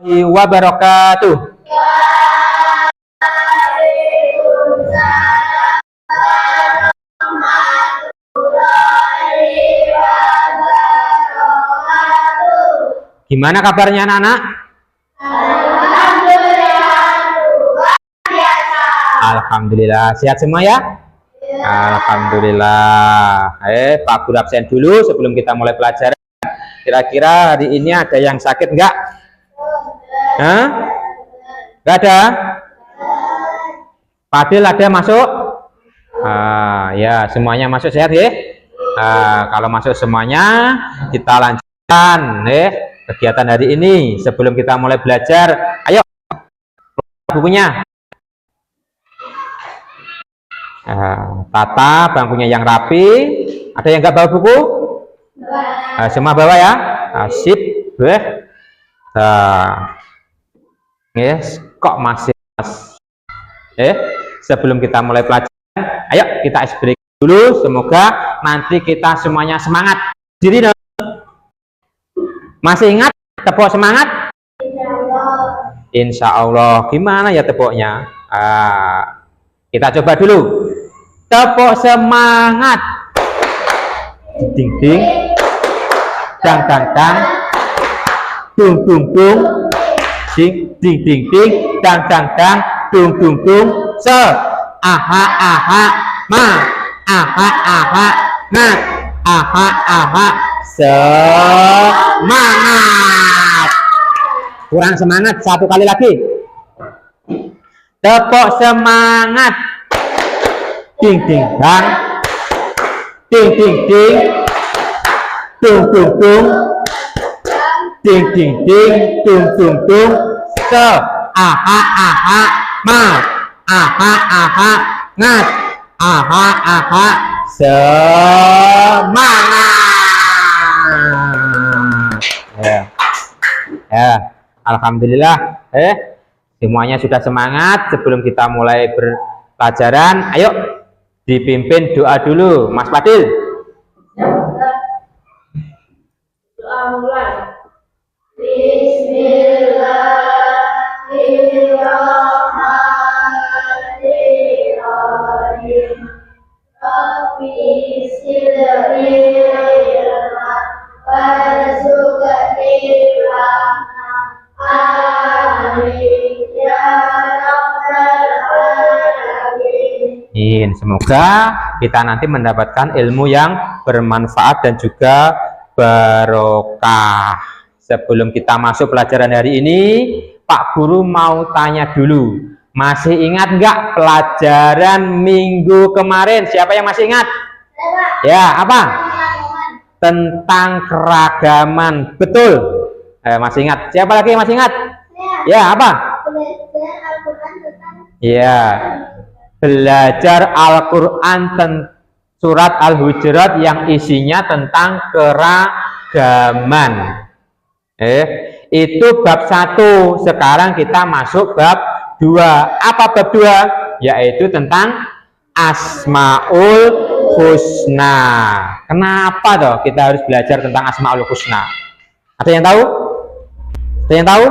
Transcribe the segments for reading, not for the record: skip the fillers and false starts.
wabarakatuh. Gimana kabarnya anak-anak? Alhamdulillah, sehat semua ya? Alhamdulillah. Pak Guru absen dulu sebelum kita mulai pelajaran. Kira-kira hari ini ada yang sakit enggak? Hah? Enggak ada? Fadil ada masuk? Ya, semuanya masuk sehat ya? Kalau masuk semuanya, kita lanjutkan kegiatan hari ini. Sebelum kita mulai belajar, ayo bukunya. Tata bangkunya yang rapi. Ada yang nggak bawa buku? Semua bawa ya. Sip. Yes. Kok masih sebelum kita mulai pelajaran, ayo kita ice break dulu. Semoga nanti kita semuanya semangat. Diri dong. Masih ingat tepuk semangat? Insya Allah. Gimana ya tepuknya? Kita coba dulu. Tepuk semangat. Ding ding. Dang dang dang. Dung dung dung. Ding ding ding ding. Dang dang dang. Dung dung dung. Se. Aha aha. Ma. Aha aha. Na. Aha aha. Semangat. Kurang semangat, satu kali lagi. Tepuk semangat. Ding ding dang. Ding ding ding. Dung dung dung. Ding ding ding. Dung dung dung. Se. Aha aha. Ma. Aha aha. Ngat. Aha aha. Semangat. Ya. Alhamdulillah. Semuanya sudah semangat. Sebelum kita mulai pelajaran, ayo dipimpin doa dulu, Mas Fadil. Doa mulai. Bismillahirrahmanirrahim. Rabbi sirri warzuqni rahmah. Amin ya rabbal alamin. Semoga kita nanti mendapatkan ilmu yang bermanfaat dan juga barokah. Sebelum kita masuk pelajaran hari ini, Pak Guru mau tanya dulu. Masih ingat nggak pelajaran minggu kemarin? Siapa yang masih ingat? Ya, apa? Tentang keragaman. Betul. Masih ingat? Siapa lagi yang masih ingat? Ya, apa? Ya. Belajar Al-Quran surat Al-Hujurat yang isinya tentang keragaman. Itu bab 1. Sekarang kita masuk bab 2. Apa bab 2? Yaitu tentang Asmaul Husna. Kenapa toh kita harus belajar tentang Asmaul Husna? Ada yang tahu? Ada yang tahu?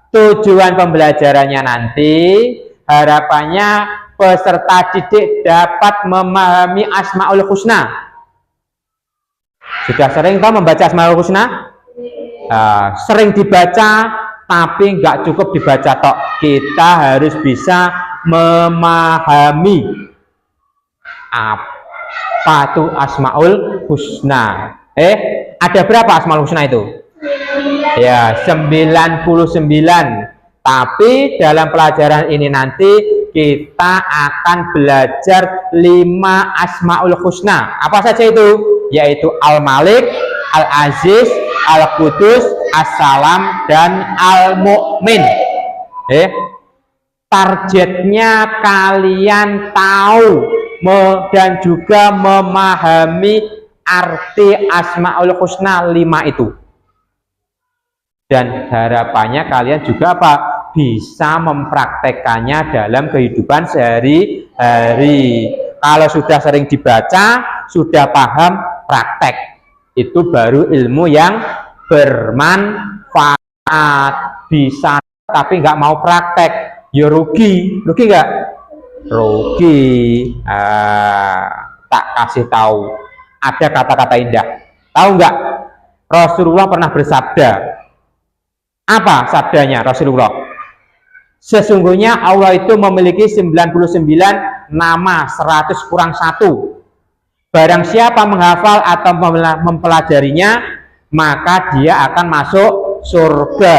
Tujuan pembelajarannya nanti, harapannya peserta didik dapat memahami Asmaul Husna. Sudah sering tahu membaca Asmaul Husna? Sering dibaca, tapi nggak cukup dibaca tok. Kita harus bisa memahami apa itu Asmaul Husna. Ada berapa Asmaul Husna itu? Ya, 99. Tapi dalam pelajaran ini nanti kita akan belajar 5 Asmaul Husna. Apa saja itu? Yaitu Al-Malik, Al-Aziz, Al-Qudus, As-Salam, dan Al-Mu'min. Targetnya kalian tahu dan juga memahami arti Asmaul Husna 5 itu. Dan harapannya kalian juga apa? Bisa mempraktekannya dalam kehidupan sehari-hari. Kalau sudah sering dibaca, sudah paham, praktek. Itu baru ilmu yang bermanfaat. bisa tapi nggak mau praktek, ya rugi nggak? Rugi. Tak kasih tahu, ada kata-kata indah. Tahu nggak? Rasulullah pernah bersabda. Apa sabdanya Rasulullah? Sesungguhnya Allah itu memiliki 99 nama, 100 kurang 1. Barang siapa menghafal atau mempelajarinya, maka dia akan masuk surga.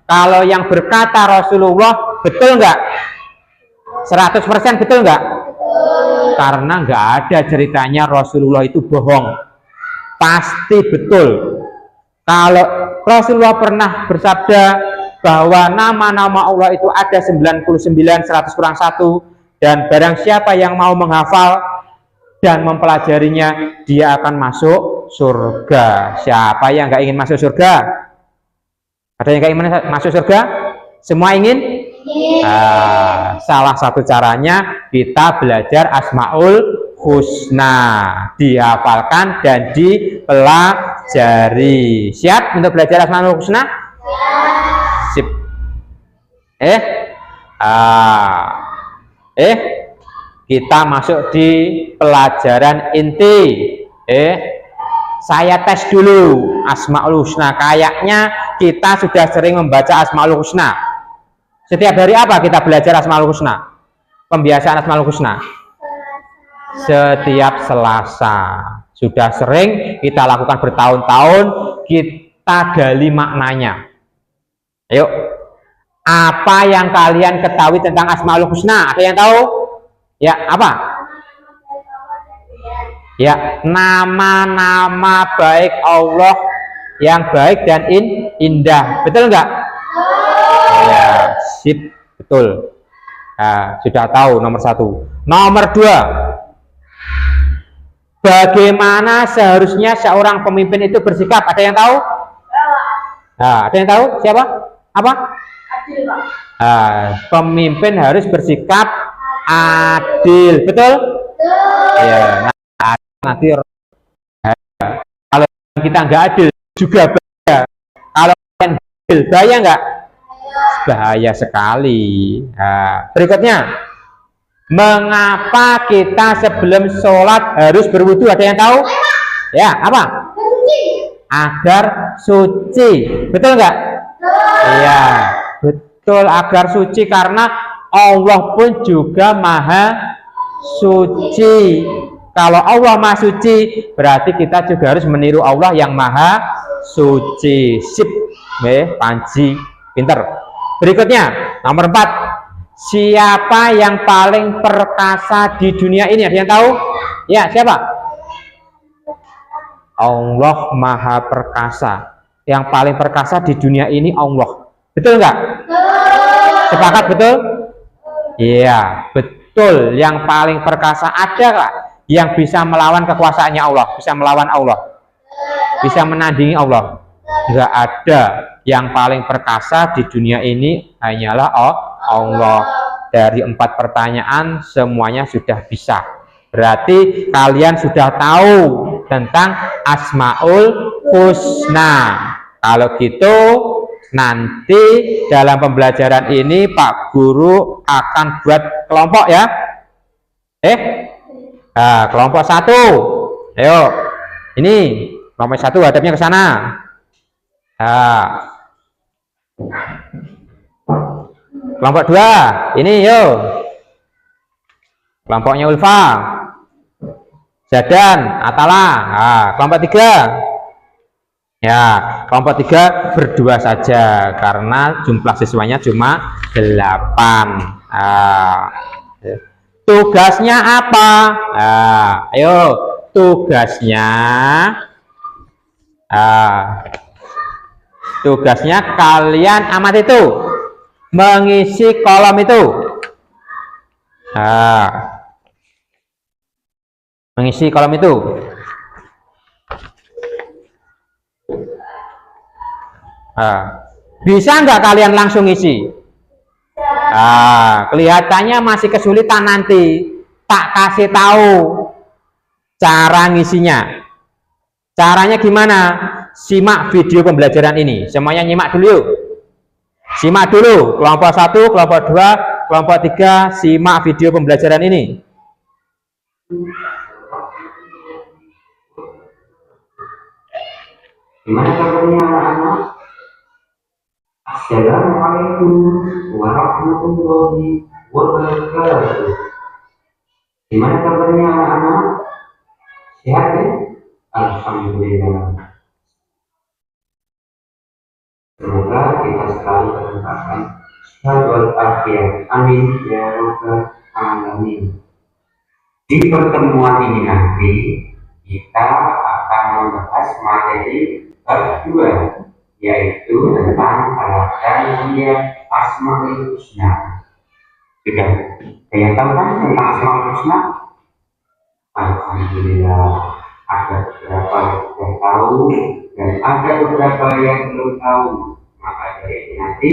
Kalau yang berkata Rasulullah, betul nggak? 100% betul nggak? Karena nggak ada ceritanya Rasulullah itu bohong. Pasti betul. Kalau Rasulullah pernah bersabda bahwa nama-nama Allah itu ada 99, 100 kurang 1, dan barang siapa yang mau menghafal dan mempelajarinya, dia akan masuk surga. Siapa yang nggak ingin masuk surga? Ada yang nggak ingin masuk surga? Semua ingin? Salah satu caranya kita belajar Asmaul Husna, dihafalkan dan dipelajari. Siap untuk belajar Asmaul Husna? Sip. Kita masuk di pelajaran inti. Saya tes dulu Asmaul Husna. Kayaknya kita sudah sering membaca Asmaul Husna. Setiap hari apa kita belajar Asmaul Husna? Pembiasaan Asmaul Husna. Setiap Selasa. Sudah sering kita lakukan bertahun-tahun, kita gali maknanya. Ayo. Apa yang kalian ketahui tentang Asmaul Husna? Ada yang tahu? Ya, apa? Ya, nama-nama baik Allah yang baik dan indah. Betul enggak? Ya, sip, betul. Nah, sudah tahu nomor 1. Nomor 2. Bagaimana seharusnya seorang pemimpin itu bersikap? Ada yang tahu? Nah, ada yang tahu? Siapa? Apa? Pemimpin harus bersikap adil. Betul? Ya, nanti kalau kita nggak adil juga bahaya. Kalau yang adil bahaya nggak? Bahaya sekali. Berikutnya, mengapa kita sebelum sholat harus berwudu? Ada yang tahu? Ya, apa? Agar suci. Betul nggak? Iya, betul, agar suci, karena Allah pun juga maha suci. Kalau Allah maha suci, berarti kita juga harus meniru Allah yang maha suci. Sip, Panji, pinter. Berikutnya, nomor 4. Siapa yang paling perkasa di dunia ini? Ada yang tahu? Ya, siapa? Allah maha perkasa. Yang paling perkasa di dunia ini Allah. Betul nggak? Sepakat betul? Iya, betul. Yang paling perkasa ada nggak yang bisa melawan kekuasaannya Allah? Bisa melawan Allah? Bisa menandingi Allah? Nggak ada. Yang paling perkasa di dunia ini hanyalah Allah. Dari 4 pertanyaan semuanya sudah bisa. Berarti kalian sudah tahu tentang Asmaul Husna. Kalau gitu, nanti dalam pembelajaran ini Pak Guru akan buat kelompok ya. Kelompok 1. Ayo. Ini kelompok 1 hadapnya ke sana. Kelompok 2. Ini yuk. Kelompoknya Ulfa, Zadan, Atala. Kelompok 3. Ya, kelompok 3 berdua saja karena jumlah siswanya cuma 8. Tugasnya apa? Ayo, tugasnya kalian amati itu, mengisi kolom itu. Mengisi kolom itu. Bisa nggak kalian langsung isi? Kelihatannya masih kesulitan, nanti tak kasih tahu cara ngisinya. Caranya gimana? Simak video pembelajaran ini. Semuanya nyimak dulu yuk. Simak dulu kelompok 1, kelompok 2, kelompok 3, simak video pembelajaran ini. Gimana kabarnya anak-anak? Assalamualaikum warahmatullahi wabarakatuh. Gimana kabarnya anak-anak? Sehat ya? Alhamdulillah. Semoga kita selalu terlibatkan sehat afiat. Amin ya rabbal alamin. Di pertemuan ini nanti kita akan membahas materi kedua, yaitu tentang pelajaran Asmaul Husna. Sudah saya tahu kan tentang Asmaul Husna? Alhamdulillah, ada beberapa yang tahu dan ada beberapa yang belum tahu. Maka dari nanti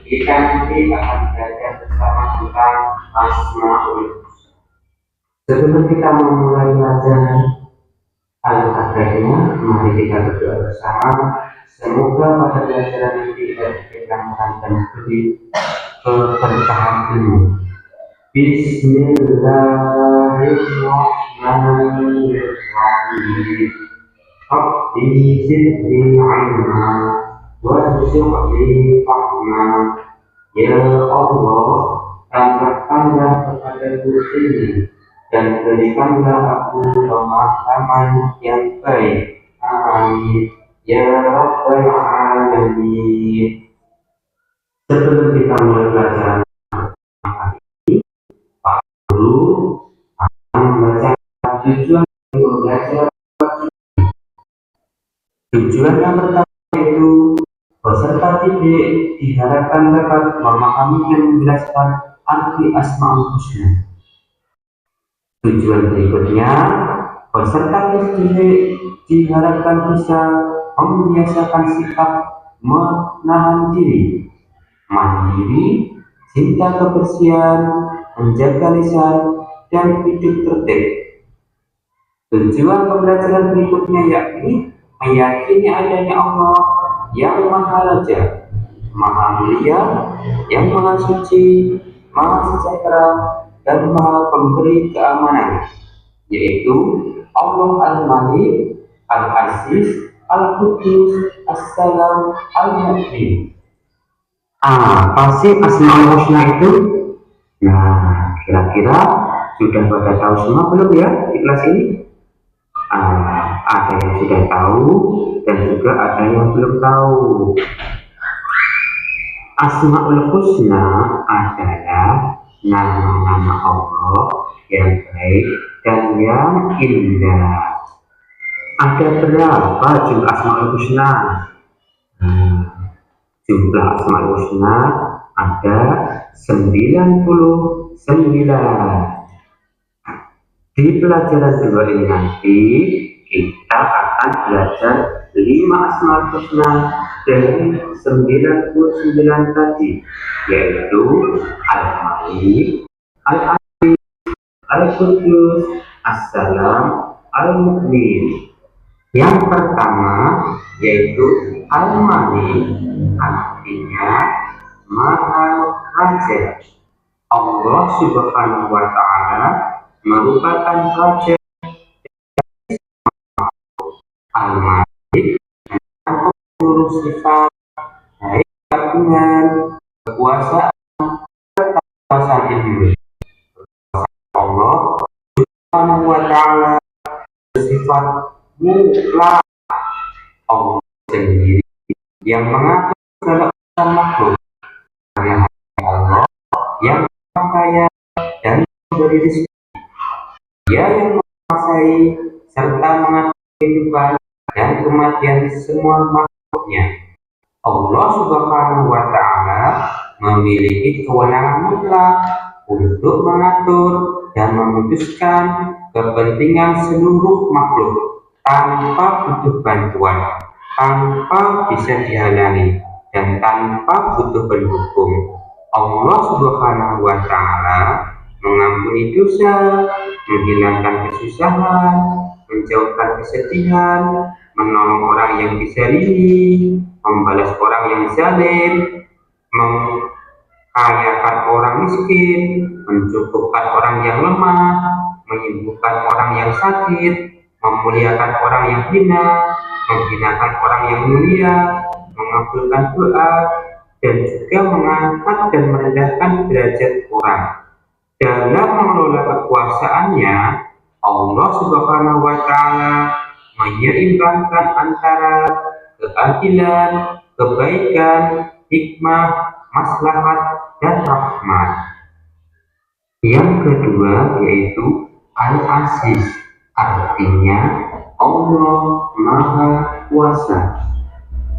kita akan belajar bersama tentang Asmaul Husna. Sebelum kita memulai pelajaran Al-Fatihahnya, mari kita berdoa bersama. Semoga pada pelajaran ini kita diberikan dan beri keberkahan ilmu. Bismillahirrahmanirrahim. Rabbi zidni ilma warzuqni fahma. Ya Allah, tambahkanlah kepadaku ilmu dan berikanlah aku pemahaman yang baik. Amin ya rabbal alamin. Sebelum kita mulai pelajaran ini, Pak Guru akan membaca tujuan belajar. Tujuan yang pertama yaitu peserta didik diharapkan dapat memahami dan menjelaskan arti Asmaul Husna. Tujuan berikutnya, peserta didik diharapkan bisa membiasakan sikap menahan diri, mandiri, cinta kebersihan, menjaga lisan, dan hidup tertib. Tujuan pembelajaran berikutnya yakni meyakini adanya Allah yang Maha Raja, Maha Mulia, yang Maha Suci, Maha Sejahtera, dan Maha Pemberi keamanan, yaitu Allah Al-Malik, Al-Aziz, Al-Qudus, As-Salam, Al-Mu'min. Apa sih Asmaul Husna itu? Nah, kira-kira sudah pada tahu semua belum ya di kelas ini? Ada yang sudah tahu dan juga ada yang belum tahu. Asmaul Husna adalah nama-nama Allah yang baik dan yang indah. Ada berapa jumlah Asmaul Husna? Jumlah Asmaul Husna ada 99. Di pelajaran kedua ini nanti kita akan belajar 5 Asmaul Husna dari 99 tadi, yaitu Al-Malik, Al-Aziz, Al-Qudus, As-Salam, Al-Mu'min. Yang pertama yaitu Al-Malik, artinya Maha Raja. Allah Subhanahu wa Ta'ala merupakan Raja. Al-Malik seluruh sifat baik keagungan, kekuasaan, serta kekuasaan ilmu. Allah Subhanahu wa Ta'ala bersifat mutlak. Allah sendiri yang mengatur segala urusan makhluk. Allah yang kaya dan memberi rezeki. Dia yang menguasai serta mengatur kehidupan dan kematian semua makhluknya. Allah Subhanahu wa Ta'ala memiliki kewenangan mutlak untuk mengatur dan memutuskan kepentingan seluruh makhluk tanpa butuh bantuan, tanpa bisa dihalangi, dan tanpa butuh pendukung. Allah Subhanahu wa Ta'ala mengampuni dosa, menghilangkan kesusahan, menjauhkan kesedihan, menolong orang yang dizalimi, membalas orang yang zalim, mengkayakan orang miskin, mencukupkan orang yang lemah, menyembuhkan orang yang sakit, memuliakan orang yang hina, menghinakan orang yang mulia, mengabulkan doa, dan juga mengangkat dan merendahkan derajat orang. Dalam mengelola kekuasaannya, Allah Subhanahu wa Ta'ala menyeimbangkan antara keadilan, kebaikan, hikmah, maslahat, dan rahmat. Yang kedua yaitu Al-Aziz, artinya Allah Maha Kuasa.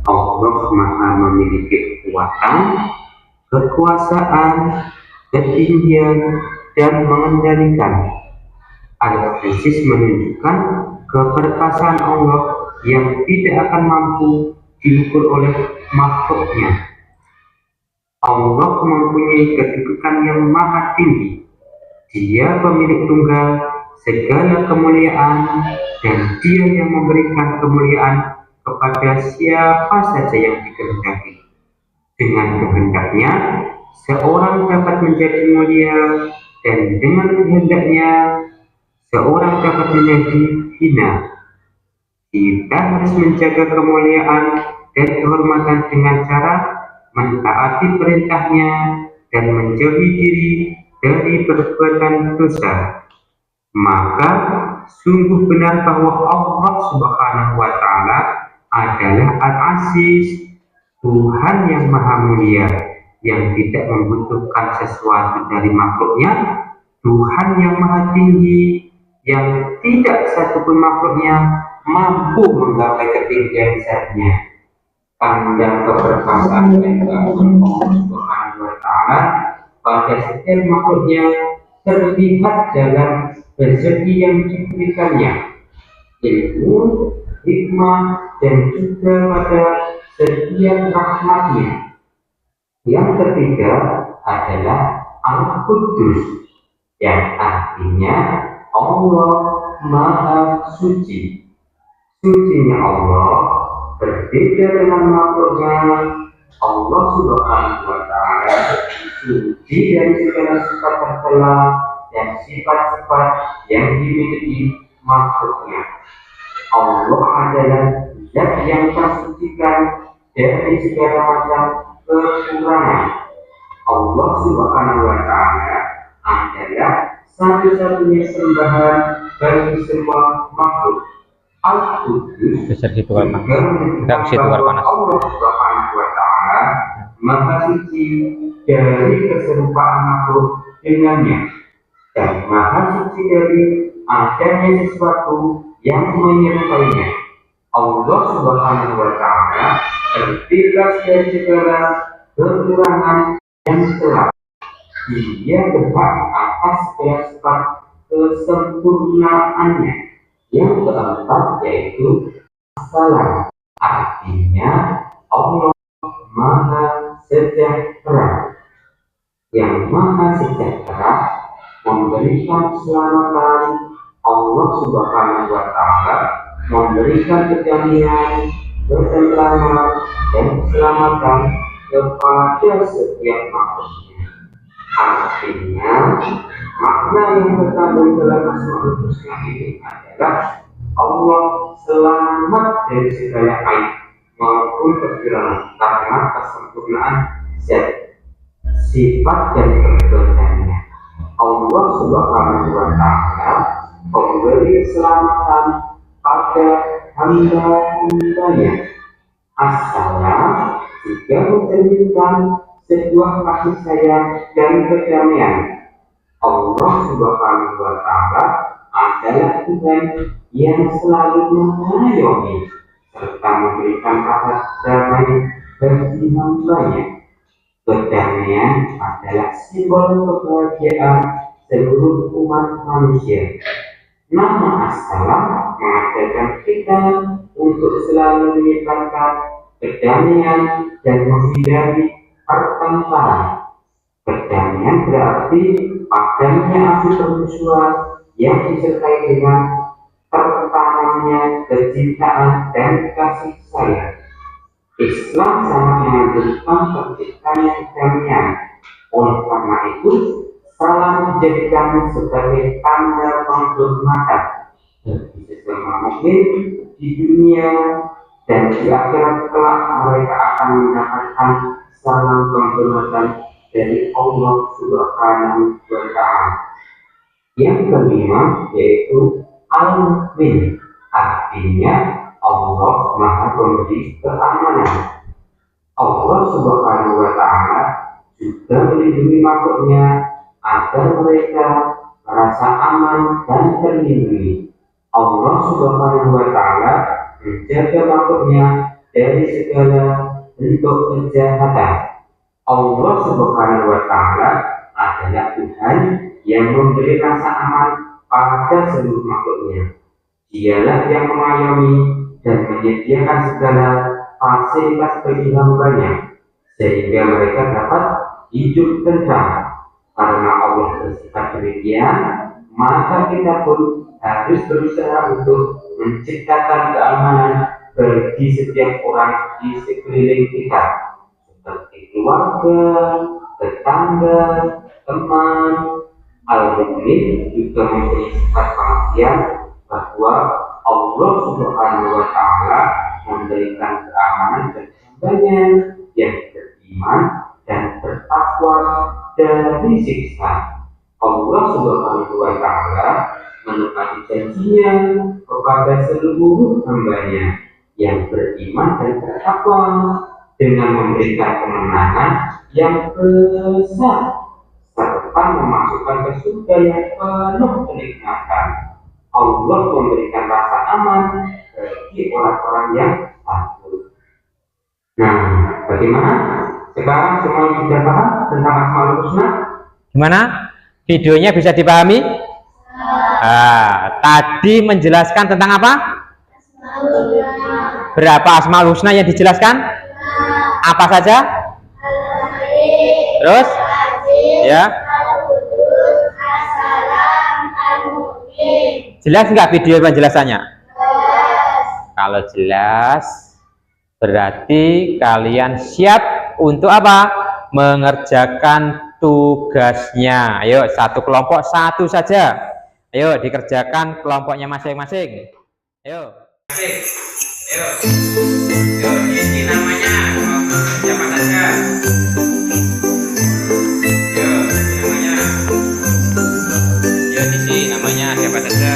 Allah Maha memiliki kekuatan, kekuasaan, ketinggian, dan mengendalikan. Al-Aziz menunjukkan keperkasaan Allah yang tidak akan mampu diukur oleh makhluknya. Allah mempunyai kedudukan yang maha tinggi. Dia pemilik tunggal segala kemuliaan, dan Dia yang memberikan kemuliaan kepada siapa saja yang dikehendaki. Dengan kehendaknya, seorang dapat menjadi mulia, dan dengan kehendaknya, seorang dapat menjadi hina. Kita harus menjaga kemuliaan dan kehormatan dengan cara mentaati perintahnya dan menjauhi diri dari perbuatan dosa. Maka sungguh benar bahwa Allah Subhanahu wa Ta'ala adalah Al-Aziz, Tuhan yang maha mulia, yang tidak membutuhkan sesuatu dari makhluknya, Tuhan yang maha tinggi, yang tidak satupun makhluknya mampu menggapai ketinggian zatnya. Tanda keperkasaan dan keagungan Allah Subhanahu wa Ta'ala pada setiap makhluknya terlihat dalam rezeki yang diberikannya, ilmu, hikmah, dan juga pada setiap rahmatnya. Yang ketiga adalah Al-Quddus, yang artinya Allah Maha Suci. Sucinya Allah berbeda dengan makhluknya. Allah Subhanahu wa Ta'ala suci dari segala sifat tercela dan sifat-sifat yang dimiliki makhluknya. Allah adalah Zat yang tersucikan dari segala macam kekurangan. Allah Subhanahu wa Ta'ala adalah satu-satunya sembahan bagi semua makhluk. Al-Quddus Besar gitu kan, Mas. Enggak bisa bahwa keluar panas. Allah Subhanahu wa Ta'ala Maha Suci dari keserupaan makhluk dengannya, dan Maha Suci dari adanya sesuatu yang menyerupainya. Allah Subhanahu wa Ta'ala terbebas dari segala kekurangan dan celah. Dia berhak atas segala sifat kesempurnaannya. Yang keempat yaitu As-Salam, artinya Allah Maha Sejahtera. Yang Maha Sejahtera memberikan keselamatan. Allah Subhanahu wa Ta'ala memberikan kedamaian, ketentraman, dan keselamatan kepada setiap makhluknya. Artinya, makna yang terkandung dalam Asmaul Husna ini adalah Allah selamat dari segala aib maupun kekurangan karena kesempurnaan zat, sifat, dan kebenarannya. Allah Subhanahu wa Ta'ala memberi keselamatan pada hamba-hambanya. As-Salam juga mencerminkan sebuah kasih sayang dan kedamaian. Allah Subhanahu wa Ta'ala adalah Tuhan yang selalu mengayomi serta memberikan rasa damai bagi hambanya. Kedamaian adalah simbol kebahagiaan seluruh umat manusia. Nama As-Salam mengajarkan kita untuk selalu menyimpan kedamaian dan menghindari pertengkaran. Kedamaian berarti padamnya api permusuhan yang disertai dengan tertanamnya kecintaan dan kasih sayang. Islam sangat menganjurkan terciptanya kedamaian. Oleh karena itu, salam dijadikan sebagai tanda penghormatan bagi sesama mukmin di dunia dan di akhirat kelak mereka akan mendapatkan salam penghormatan dari Allah Subhanahu wa Ta'ala. Yang kelima yaitu Al-Mu'min, artinya Allah Maha Pemberi keamanan. Allah Subhanahu wa Ta'ala juga melindungi makhluknya agar mereka merasa aman dan terlindungi. Allah Subhanahu wa Ta'ala menjaga makhluknya dari segala bentuk kejahatan. Allah Subhanahu wa Ta'ala adalah Tuhan yang memberi rasa aman pada seluruh makhluknya. Dialah yang mengayomi dan menyediakan segala fasilitas bagi hambanya sehingga mereka dapat hidup tentram. Karena Allah bersifat demikian, maka kita pun harus berusaha untuk menciptakan keamanan bagi setiap orang di sekeliling kita, seperti keluarga, tetangga, teman. Al-Mu'min juga mempunyai sifat pengertian bahwa Allah Subhanahu wa Ta'ala memberikan keamanan bagi hambanya yang beriman dan bertakwa dari siksa. Allah Subhanahu wa Ta'ala menepati janjinya kepada seluruh hambanya yang beriman dan bertakwa dengan memberikan kemenangan yang besar serta memasukkan ke surga yang penuh kenikmatan. Allah memberikan rasa aman bagi orang-orang yang takut. Nah, bagaimana? Sekarang semua sudah paham tentang Asmaul Husna? Gimana? Videonya bisa dipahami? Tadi menjelaskan tentang apa? Berapa Asmaul Husna yang dijelaskan? Apa saja? Terus? Ya. Jelas nggak video penjelasannya? Kalau jelas, berarti kalian siap untuk apa? Mengerjakan tugasnya. Ayo, satu kelompok satu saja. Ayo, dikerjakan kelompoknya masing-masing. Ayo. Ayo. Ayo, ini namanya siapa saja? Namanya siapa saja?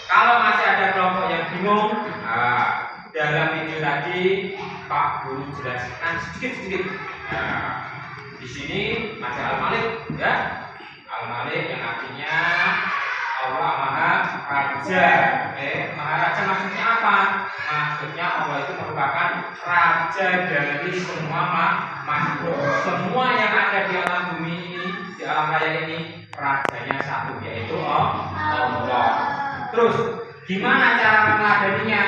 Kalau masih ada kelompok yang bingung, dalam video tadi Pak Guru jelaskan sedikit-sedikit. Di sini ada Al-Malik, ya, Al-Malik yang artinya Allah Maha Raja. Maha Raja maksudnya apa? Maksudnya Allah itu merupakan raja dari semua makhluk. Semua yang ada di alam bumi ini, di alam raya ini, rajanya satu, yaitu Allah. Terus gimana cara meneladaninya?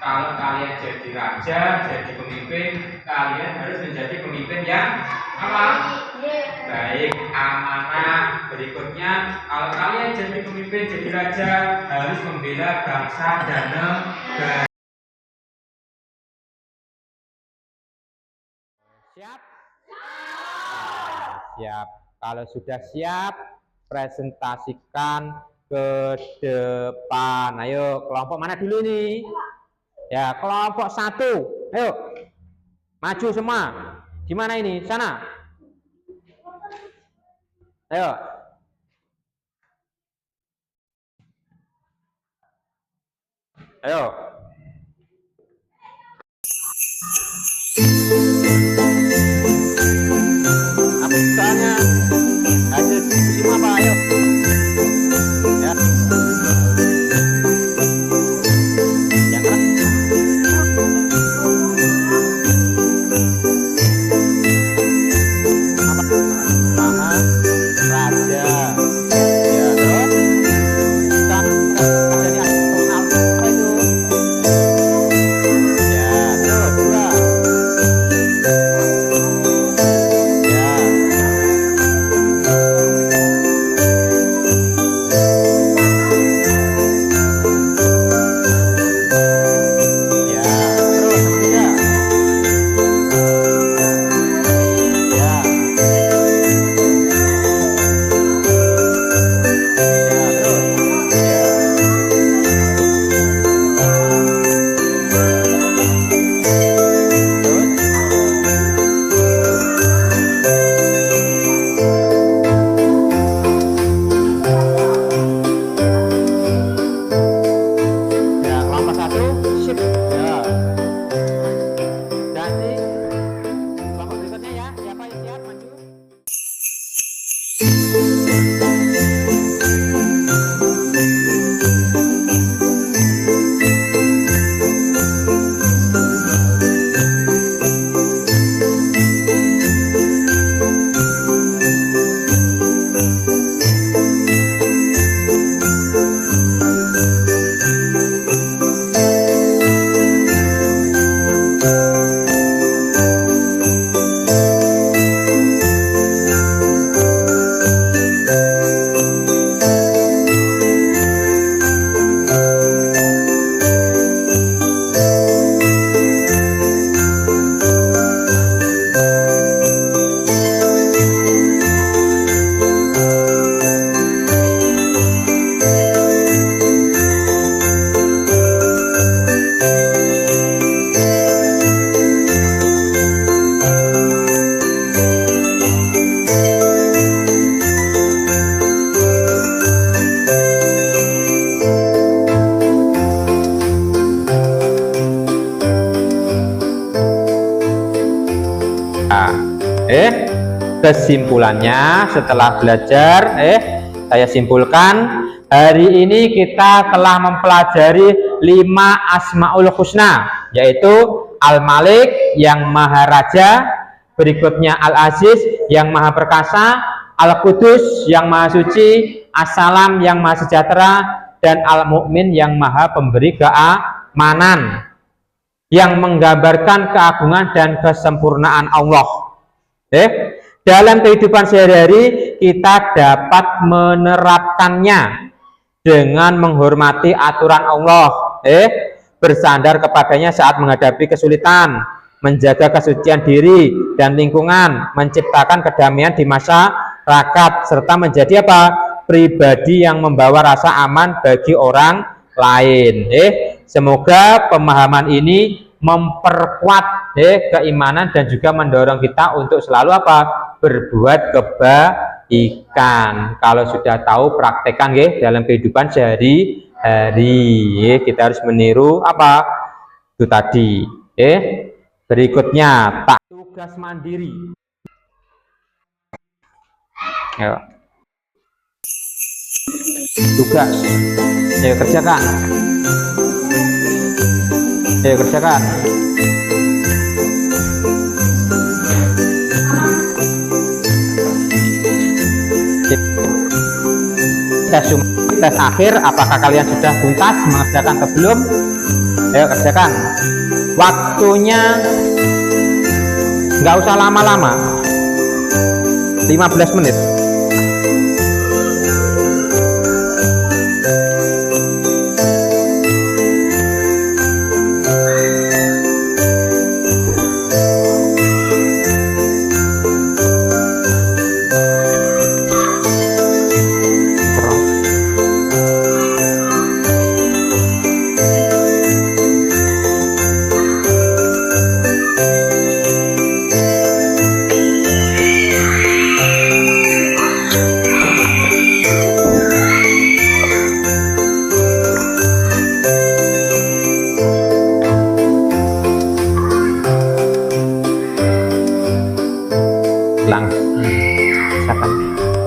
Kalau kalian jadi raja, jadi pemimpin, kalian harus menjadi pemimpin yang apa? Baik, amanah. Berikutnya, kalau kalian jadi pemimpin, jadi raja, harus membela bangsa dan negara. Siap? Siap. Kalau sudah siap, presentasikan ke depan. Ayo, kelompok mana dulu nih? Ya, kelompok 1. Ayo, maju semua. Gimana ini? Sana. Ayo. Ayo. Apa soalnya? Hasil diskusi apa? Ayo. Ya. Yang apa? Maha Raja. Ya, terus dari apa itu? Ya, terus dua. Ya. Ya, terus tiga. Ya. Ya, terus. Ya. Terus. Ya, kelompok 1, sip. Ya. Ganti kelompok berikutnya ya. Siapa yang siap maju? Kesimpulannya setelah belajar, saya simpulkan hari ini kita telah mempelajari 5 Asmaul Husna, yaitu Al-Malik yang Maha Raja, berikutnya Al-Aziz yang Maha Perkasa, Al-Qudus yang Maha Suci, As-Salam yang Maha Sejahtera, dan Al-Mu'min yang Maha Pemberi keamanan, yang menggambarkan keagungan dan kesempurnaan Allah. Dalam kehidupan sehari-hari kita dapat menerapkannya dengan menghormati aturan Allah, bersandar kepadanya saat menghadapi kesulitan, menjaga kesucian diri dan lingkungan, menciptakan kedamaian di masyarakat, serta menjadi apa? Pribadi yang membawa rasa aman bagi orang lain. Semoga pemahaman ini memperkuat keimanan dan juga mendorong kita untuk selalu apa? Berbuat kebaikan. Kalau sudah tahu, praktekkan dalam kehidupan sehari-hari. Kita harus meniru apa? Itu tadi. Berikutnya, tugas mandiri. Ayo. tugas. Ayo kerjakan. Ayo kerjakan. Tes akhir, apakah kalian sudah tuntas mengerjakan atau belum? Ayo kerjakan. Waktunya nggak usah lama-lama, 15 menit.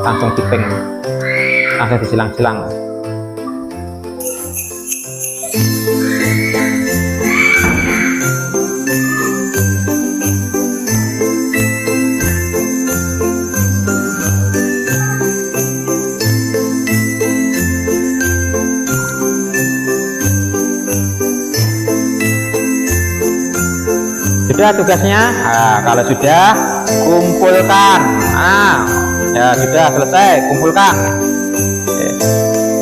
Langsung dipeng, langsung disilang-silang. Sudah tugasnya? Nah, kalau sudah, kumpulkan. Nah, ya sudah selesai, kumpulkan. Oke.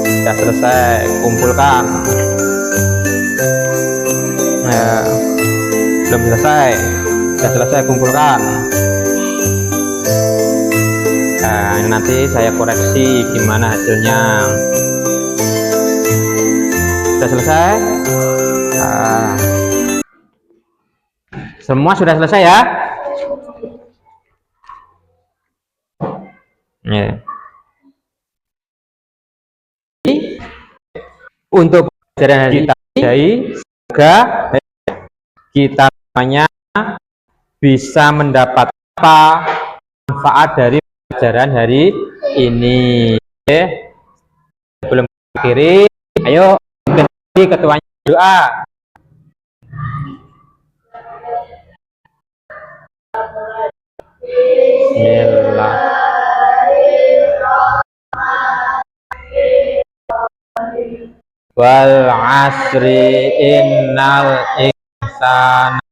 Sudah selesai, kumpulkan. Ya, belum selesai. Sudah selesai, kumpulkan. Nah, ini nanti saya koreksi gimana hasilnya. Sudah selesai. Nah, semua sudah selesai ya. Ya. Untuk pelajaran hari ini, semoga kita semuanya bisa mendapat manfaat dari pelajaran hari ini. Oke. Sebelum akhiri, ayo ketuanya doa. Bismillah. Wal asri innal insana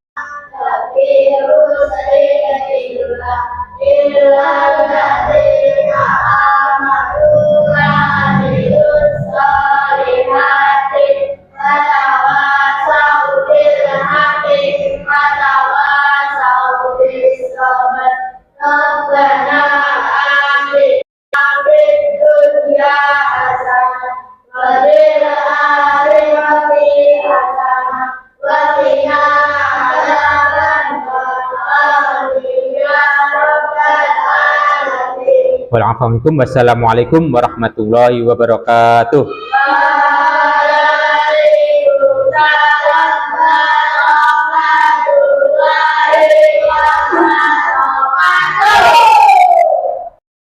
Wassalamualaikum warahmatullahi wabarakatuh.